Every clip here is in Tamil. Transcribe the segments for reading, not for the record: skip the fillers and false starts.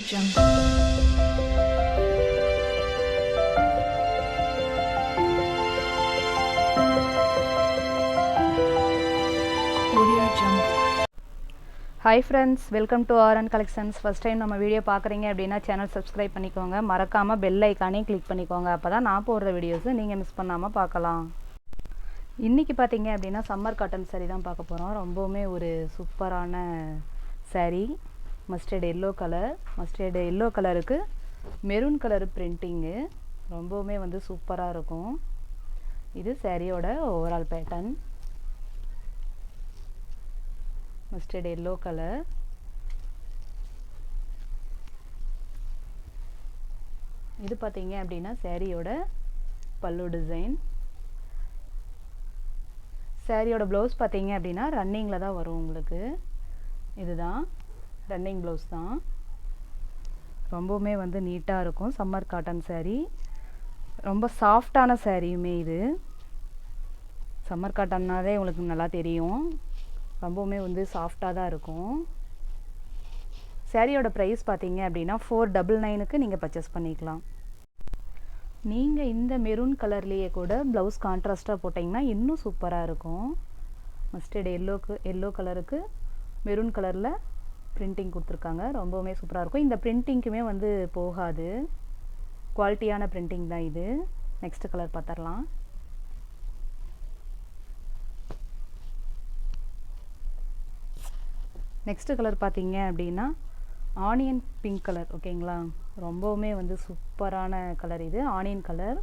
Jungle. Hi friends, welcome to RN Collections. First time நம்ம வீடியோ பார்க்குறீங்க அப்படின்னா சேனல் சப்ஸ்கிரைப் பண்ணிக்கோங்க. மறக்காமல் பெல் ஐக்கானையும் கிளிக் பண்ணிக்கோங்க. அப்போ தான் நான் போடுற வீடியோஸை நீங்கள் மிஸ் பண்ணாமல் பார்க்கலாம். இன்றைக்கி பார்த்தீங்க அப்படின்னா சம்மர் காட்டன் சாரீ தான் பார்க்க போகிறோம். ரொம்பவுமே ஒரு சூப்பரான sari. Mustard yellow colour, mustard yellow கலருக்கு மெரூன் கலர் பிரிண்டிங்கு ரொம்பவுமே வந்து சூப்பராக இருக்கும். இது சாரியோட overall pattern. Mustard yellow colour, இது பார்த்தீங்க அப்படின்னா சாரியோட பல்லு டிசைன். சாரியோட ப்ளவுஸ் பார்த்தீங்க அப்படின்னா ரன்னிங்கில் தான் வரும் உங்களுக்கு. இதுதான் ரன்னிங் ப்ளவுஸ் தான். ரொம்பவுமே வந்து நீட்டாக இருக்கும். சம்மர் காட்டன் சாரீ, ரொம்ப சாஃப்டான சாரியுமே இது. சம்மர் காட்டன்னாலே உங்களுக்கு நல்லா தெரியும், ரொம்பவுமே வந்து சாஃப்டாக தான் இருக்கும். சாரியோட ப்ரைஸ் பார்த்தீங்க அப்படின்னா 499க்கு நீங்கள் பர்ச்சேஸ் பண்ணிக்கலாம். நீங்கள் இந்த மெரூன் கலர்லேயே கூட ப்ளவுஸ் கான்ட்ராஸ்ட்டாக போட்டிங்கன்னா இன்னும் சூப்பராக இருக்கும். மஸ்டர்டு எல்லோ கலருக்கு மெரூன் கலரில் பிரிண்டிங் கொடுத்துருக்காங்க. ரொம்பவுமே சூப்பராக இருக்கும். இந்த பிரிண்டிங்க்குமே வந்து போகாது, குவாலிட்டியான பிரிண்டிங் தான் இது. நெக்ஸ்ட் கலர் பார்த்துடலாம். நெக்ஸ்ட் கலர் பார்த்தீங்க அப்படின்னா ஆனியன் பிங்க் கலர். ஓகேங்களா, ரொம்பவுமே வந்து சூப்பரான கலர் இது. ஆனியன் கலர்,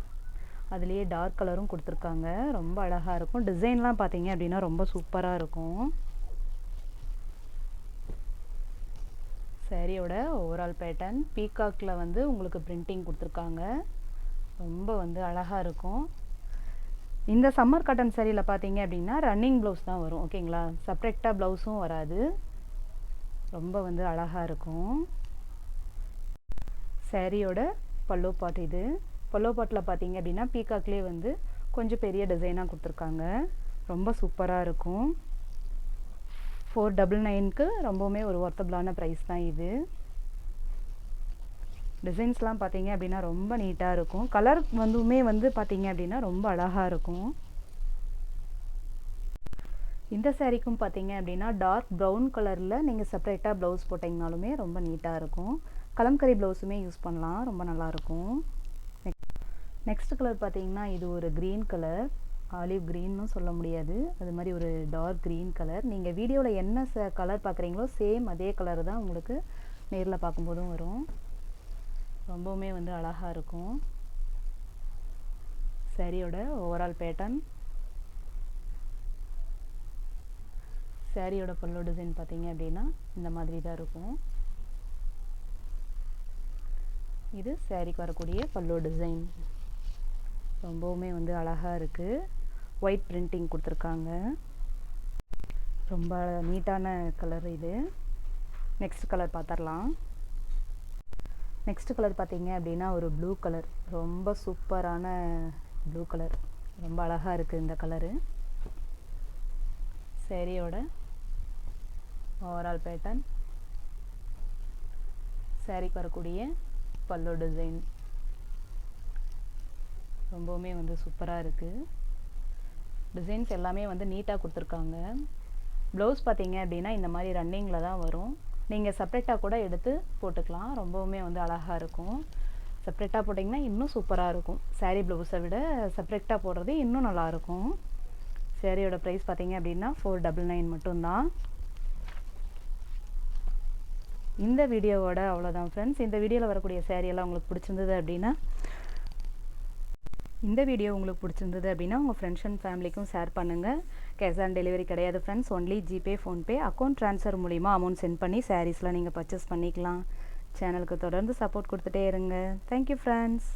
அதுலேயே டார்க் கலரும் கொடுத்துருக்காங்க. ரொம்ப அழகாக இருக்கும். டிசைன்லாம் பார்த்தீங்க அப்படின்னா ரொம்ப சூப்பராக இருக்கும். சாரியோட ஓவரால் பேட்டர்ன் பீகாக்கில் வந்து உங்களுக்கு பிரிண்டிங் கொடுத்துருக்காங்க. ரொம்ப வந்து அழகாக இருக்கும். இந்த சம்மர் காட்டன் சாரியில் பார்த்தீங்க அப்படின்னா ரன்னிங் ப்ளவுஸ் தான் வரும். ஓகேங்களா, செப்ரேட்டாக ப்ளவுஸும் வராது. ரொம்ப வந்து அழகாக இருக்கும். சாரியோட பல்லோ பாட் இது. பல்லோ பாட்டில் பார்த்தீங்க அப்படின்னா பீகாக்லேயே வந்து கொஞ்சம் பெரிய டிசைனாக கொடுத்துருக்காங்க. ரொம்ப சூப்பராக இருக்கும். 499க்கு ரொம்பவுமே ஒரு ஒர்த்தபிளான ப்ரைஸ் தான் இது. டிசைன்ஸ்லாம் பார்த்தீங்க அப்படின்னா ரொம்ப நீட்டாக இருக்கும். கலர் வந்துமே வந்து பார்த்தீங்க அப்படின்னா ரொம்ப அழகாக இருக்கும். இந்த சாரீக்கும் பார்த்தீங்க அப்படின்னா டார்க் ப்ரௌன் கலரில் நீங்கள் செப்பரேட்டாக ப்ளவுஸ் போட்டிங்கனாலுமே ரொம்ப நீட்டாக இருக்கும். கலம்கரி ப்ளவுஸுமே யூஸ் பண்ணலாம், ரொம்ப நல்லாயிருக்கும். நெக்ஸ்ட் கலர் பார்த்தீங்கன்னா இது ஒரு க்ரீன் கலர், ஆலிவ் க்ரீன்னு சொல்ல முடியாது, அது மாதிரி ஒரு டார்க் க்ரீன் கலர். நீங்கள் வீடியோவில் என்ன கலர் பார்க்குறீங்களோ சேம் அதே கலர் தான் உங்களுக்கு நேரில் பார்க்கும்போதும் வரும். ரொம்பவுமே வந்து அழகாக இருக்கும். சாரியோட ஓவரால் பேட்டர்ன். சாரியோட பல்லு டிசைன் பார்த்தீங்க அப்படின்னா இந்த மாதிரி தான் இருக்கும். இது சாரிக்கு வரக்கூடிய பல்லு டிசைன். ரொம்பவுமே வந்து அழகாக இருக்குது. ஒயிட் பிரிண்டிங் கொடுத்துருக்காங்க. ரொம்ப நீட்டான கலர் இது. நெக்ஸ்ட் கலர் பார்த்துடலாம். நெக்ஸ்ட் கலர் பார்த்தீங்க அப்படின்னா ஒரு ப்ளூ கலர், ரொம்ப சூப்பரான ப்ளூ கலர். ரொம்ப அழகாக இருக்குது இந்த கலரு. சாரியோட ஓவரால் பேட்டர்ன், சாரிக்கு வரக்கூடிய பல்லு டிசைன் ரொம்பவுமே வந்து சூப்பராக இருக்குது. டிசைன்ஸ் எல்லாமே வந்து நீட்டாக கொடுத்துருக்காங்க. ப்ளவுஸ் பார்த்தீங்க அப்படின்னா இந்த மாதிரி ரன்னிங்கில் தான் வரும். நீங்கள் செப்ரேட்டாக கூட எடுத்து போட்டுக்கலாம். ரொம்பவுமே வந்து அழகாக இருக்கும். செப்ரேட்டாக போட்டிங்கன்னா இன்னும் சூப்பராக இருக்கும். சாரீ ப்ளவுஸை விட செப்ரேட்டாக போடுறது இன்னும் நல்லாயிருக்கும். சாரியோட ப்ரைஸ் பார்த்தீங்க அப்படின்னா 499 மட்டும்தான். இந்த வீடியோவோட அவ்வளோதான் ஃப்ரெண்ட்ஸ். இந்த வீடியோவில் வரக்கூடிய சாரியெல்லாம் உங்களுக்கு பிடிச்சிருந்தது அப்படின்னா உங்கள் ஃப்ரெண்ட்ஸ் அண்ட் ஃபேமிலிக்கும் ஷேர் பண்ணுங்கள். கேஷ் ஆன் டெலிவரி கிடையாது friends, only GPay, PhonePe, account transfer மூலிமா அமௌண்ட் சென்ட் பண்ணி சாரீஸ்லாம் நீங்கள் பர்ச்சேஸ் பண்ணிக்கலாம். சேனலுக்கு தொடர்ந்து சப்போர்ட் கொடுத்துட்டே இருங்க. Thank you friends.